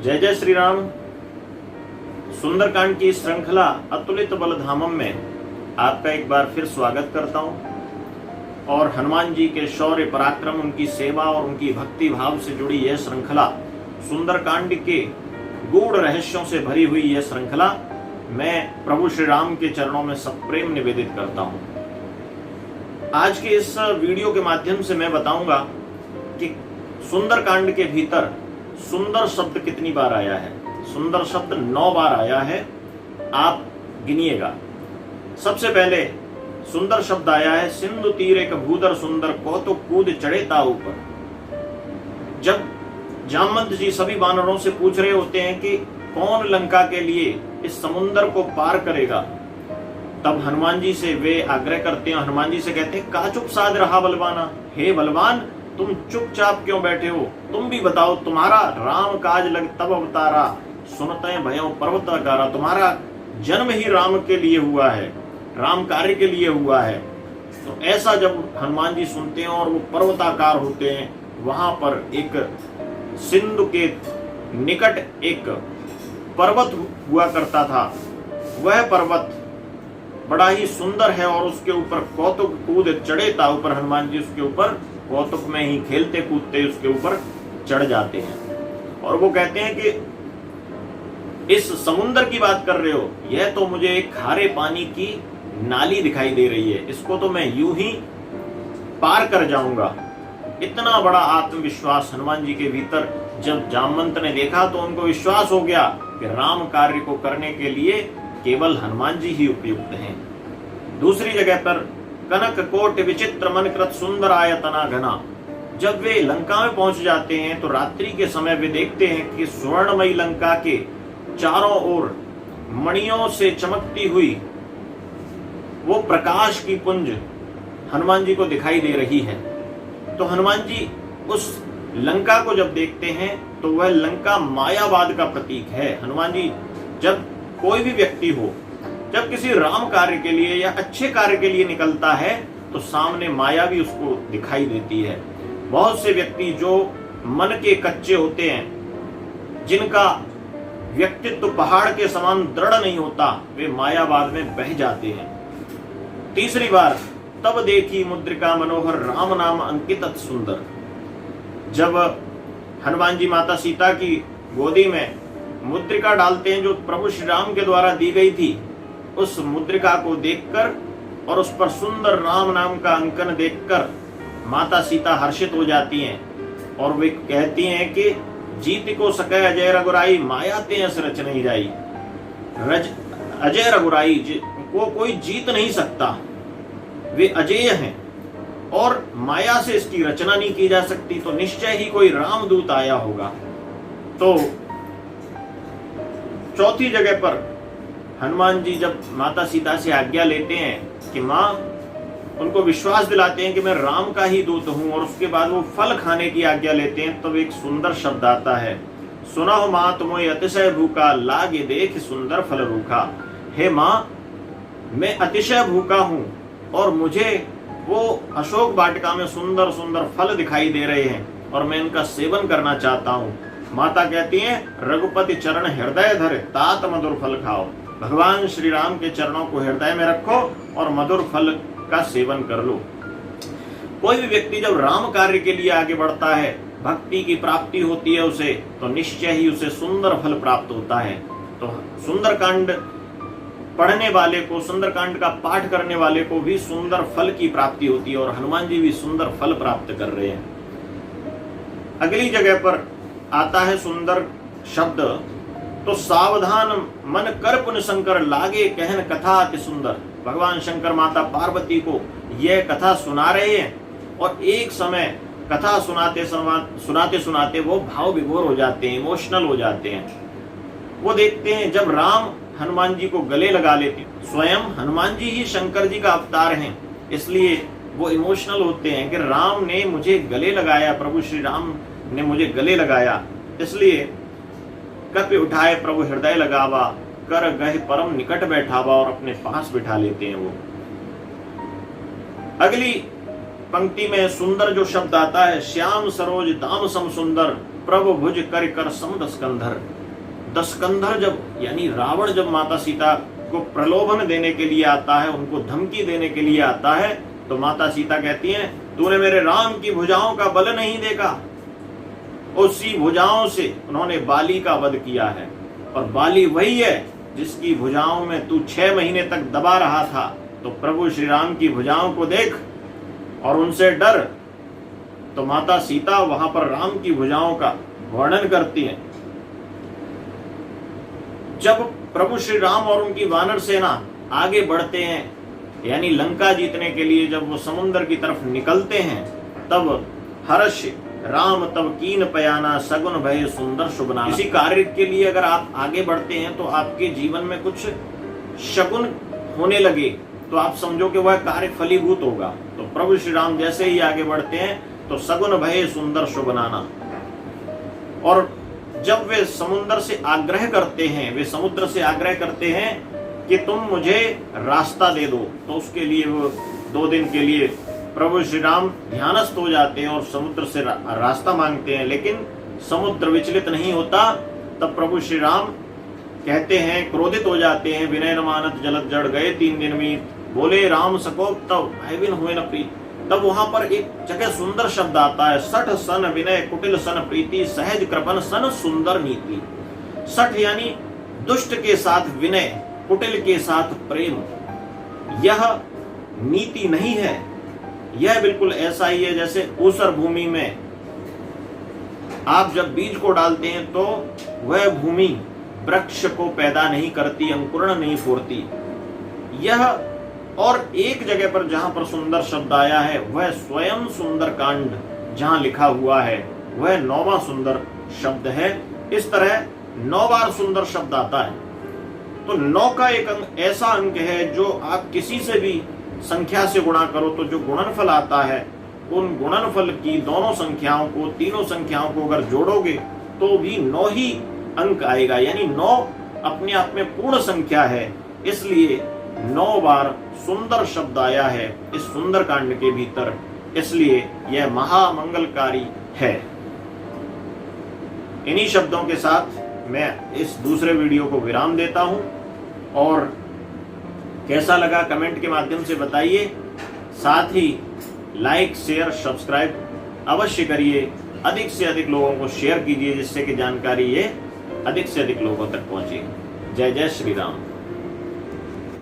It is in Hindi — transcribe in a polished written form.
जय जय श्री राम। सुंदरकांड की श्रृंखला अतुलित बलधामम में आपका एक बार फिर स्वागत करता हूं। और हनुमान जी के शौर्य पराक्रम, उनकी सेवा और उनकी भक्ति भाव से जुड़ी यह श्रृंखला, सुंदरकांड के गूढ़ रहस्यों से भरी हुई यह श्रृंखला मैं प्रभु श्री राम के चरणों में सप्रेम निवेदित करता हूं। आज के इस वीडियो के माध्यम से मैं बताऊंगा कि सुंदरकांड के भीतर सुंदर शब्द कितनी बार आया है। सुंदर शब्द 9 बार आया है, आप गिनिएगा। सबसे पहले सुंदर शब्द आया है, सिंधु तीर एक भूदर सुंदर कौतुक कूद चढ़े ता ऊपर। जब जामवंत जी सभी वानरों से पूछ रहे होते हैं कि कौन लंका के लिए इस समुद्र को पार करेगा, तब हनुमान जी से वे आग्रह करते हैं। हनुमान जी से कहते हैं, का चुप साध रहा बलवाना, हे बलवान तुम चुपचाप क्यों बैठे हो, तुम भी बताओ। तुम्हारा राम काज लग तब अवतारा, सुनते भयो पर्वताकारा। तुम्हारा जन्म ही राम के लिए हुआ है, राम कार्य के लिए हुआ है। तो ऐसा जब हनुमान जी सुनते हैं और वो पर्वताकार होते हैं, वहां पर एक सिंधु के निकट एक पर्वत हुआ करता था। वह पर्वत बड़ा ही सुंदर है और उसके ऊपर कौतुक कूद चढ़े ता ऊपर। हनुमान जी उसके ऊपर कौतुक में ही खेलते कूदते उसके ऊपर चढ़ जाते हैं और वो कहते हैं कि इस समुद्र की बात कर रहे हो, यह तो मुझे एक खारे पानी की नाली दिखाई दे रही है, इसको तो मैं यूं ही पार कर जाऊंगा। इतना बड़ा आत्मविश्वास हनुमान जी के भीतर जब जामवंत ने देखा तो उनको विश्वास हो गया कि राम कार्य को करने के लिए केवल हनुमान जी ही उपयुक्त हैं। दूसरी जगह पर कनक कोट विचित्र मन कृत सुंदर आयतना घना। जब वे लंका में पहुंच जाते हैं तो रात्रि के समय वे देखते हैं कि स्वर्णमयी लंका के चारों ओर मणियों से चमकती हुई वो प्रकाश की पुंज हनुमान जी को दिखाई दे रही है। तो हनुमान जी उस लंका को जब देखते हैं तो वह लंका मायावाद का प्रतीक है। हनुमान जी, जब कोई भी व्यक्ति हो, जब किसी राम कार्य के लिए या अच्छे कार्य के लिए निकलता है तो सामने माया भी उसको दिखाई देती है। बहुत से व्यक्ति जो मन के कच्चे होते हैं, जिनका व्यक्तित्व पहाड़ के समान दृढ़ नहीं होता, वे मायावाद में बह जाते हैं। तीसरी बार तब देखी मुद्रिका मनोहर राम नाम अंकित सुंदर। जब हनुमान जी माता सीता की गोदी में मुद्रिका डालते हैं जो प्रभु श्री राम के द्वारा दी गई थी, उस मुद्रिका को देखकर और उस पर सुंदर राम नाम का अंकन देखकर माता सीता हर्षित हो जाती हैं और वे कहती हैं कि जीत को सके अजय रघुराई, माया ते अस रच नहीं जाई। अजय रघुराई को कोई जीत नहीं सकता, वे अजेय हैं और माया से इसकी रचना नहीं की जा सकती, तो निश्चय ही कोई रामदूत आया होगा। तो चौथी जगह पर हनुमान जी जब माता सीता से आज्ञा लेते हैं कि माँ, उनको विश्वास दिलाते हैं कि मैं राम का ही दूत हूं, और उसके बाद वो फल खाने की आज्ञा लेते हैं, तब एक सुंदर शब्द आता है, सुना हो माँ तुम्हें अतिशय भूखा, लागे देख सुंदर फल रूखा। हे माँ, मैं अतिशय भूखा हूं और मुझे वो अशोक वाटिका में सुंदर सुंदर फल दिखाई दे रहे हैं और मैं इनका सेवन करना चाहता हूं। माता कहती हैं, रघुपति चरण हृदय धरे तात मधुर फल खाओ। भगवान श्री राम के चरणों को हृदय में रखो और मधुर फल का सेवन कर लो। कोई भी व्यक्ति जब राम कार्य के लिए आगे बढ़ता है, भक्ति की प्राप्ति होती है उसे, तो निश्चय ही उसे सुंदर फल प्राप्त होता है। तो सुंदरकांड पढ़ने वाले को, सुंदरकांड का पाठ करने वाले को भी सुंदर फल की प्राप्ति होती है और हनुमान जी भी सुंदर फल प्राप्त कर रहे हैं। अगली जगह पर आता है सुंदर शब्द, तो सावधान मन कर पुन शंकर, लागे कहन कथा अति सुंदर। भगवान शंकर माता पार्वती को यह कथा सुना रहे हैं और एक समय कथा सुनाते सुनाते वो भाव विभोर हो जाते हैं, इमोशनल हो जाते हैं। वो देखते हैं जब राम हनुमान जी को गले लगा लेते, स्वयं हनुमान जी ही शंकर जी का अवतार हैं, इसलिए वो इमोशनल होते हैं कि राम ने मुझे गले लगाया, प्रभु श्री राम ने मुझे गले लगाया, इसलिए कपि उठाए प्रभु हृदय लगावा, कर गह परम निकट बैठावा, और अपने पास बिठा लेते हैं वो। अगली पंक्ति में सुंदर जो शब्द आता है, श्याम सरोज दाम सम सुंदर, प्रभु भुज कर सम दस्कंधर। दस्कंधर जब यानी रावण जब माता सीता को प्रलोभन देने के लिए आता है, उनको धमकी देने के लिए आता है, तो माता सीता कहती हैं तूने मेरे राम की भुजाओं का बल नहीं देखा। उसी भुजाओं से उन्होंने बाली का वध किया है, और बाली वही है जिसकी भुजाओं में तू 6 महीने तक दबा रहा था। तो प्रभु श्री राम की भुजाओं को देख और उनसे डर। तो माता सीता वहां पर राम की भुजाओं का वर्णन करती हैं। जब प्रभु श्री राम और उनकी वानर सेना आगे बढ़ते हैं, यानी लंका जीतने के लिए जब वो समुद्र की तरफ निकलते हैं, तब हर्ष राम तब कीन पयाना सगुन भय सुंदर शुभनाना। किसी कार्य के लिए अगर आप आगे बढ़ते हैं तो आपके जीवन में कुछ शगुन होने लगे तो आप समझो कि वह कार्य फलीभूत होगा। तो प्रभु श्री राम जैसे ही आगे बढ़ते हैं तो सगुन भय सुंदर शुभनाना। और जब वे समुद्र से आग्रह करते हैं, वे समुद्र से आग्रह करते हैं कि तुम मुझे रास्ता दे दो, तो उसके लिए वो 2 दिन के लिए प्रभु श्री राम ध्यानस्थ हो जाते हैं और समुद्र से रास्ता मांगते हैं, लेकिन समुद्र विचलित नहीं होता। तब प्रभु श्री राम कहते हैं, क्रोधित हो जाते हैं, विनय न मानत जलद जड़ गए 3 दिन में बोले राम सकोप तब भयविन हुए न प्रीत। तब वहां पर एक जगह सुंदर शब्द आता है, सठ सन विनय कुटिल सन प्रीति सहज कृपन सन सुंदर नीति। सठ यानी दुष्ट के साथ विनय, कुटिल के साथ प्रेम। यह नीति नहीं है, यह बिल्कुल ऐसा ही है जैसे ऊसर भूमि में आप जब बीज को डालते हैं तो वह भूमि वृक्ष को पैदा नहीं करती, अंकुरण नहीं फोड़ती। यह और एक जगह पर जहां पर सुंदर शब्द आया है वह स्वयं सुंदर कांड जहां लिखा हुआ है वह 9वां सुंदर शब्द है। इस तरह 9 बार सुंदर शब्द आता है। तो 9 का एक अंक ऐसा अंक है जो आप किसी से भी संख्या से गुणा करो तो जो गुणनफल आता है, उन गुणनफल की दोनों संख्याओं को, तीनों संख्याओं को अगर जोड़ोगे तो भी 9 ही अंक आएगा। यानी 9 अपने आप में पूर्ण संख्या है, इसलिए 9 बार सुंदर शब्द आया है इस सुंदर कांड के भीतर, इसलिए यह महामंगलकारी है। इन्हीं शब्दों के साथ मैं इस दूसरे वीडियो को विराम देता हूं, और कैसा लगा कमेंट के माध्यम से बताइए। साथ ही लाइक शेयर सब्सक्राइब अवश्य करिए, अधिक से अधिक लोगों को शेयर कीजिए जिससे कि जानकारी ये अधिक से अधिक लोगों तक पहुंचे। जय जय श्री राम।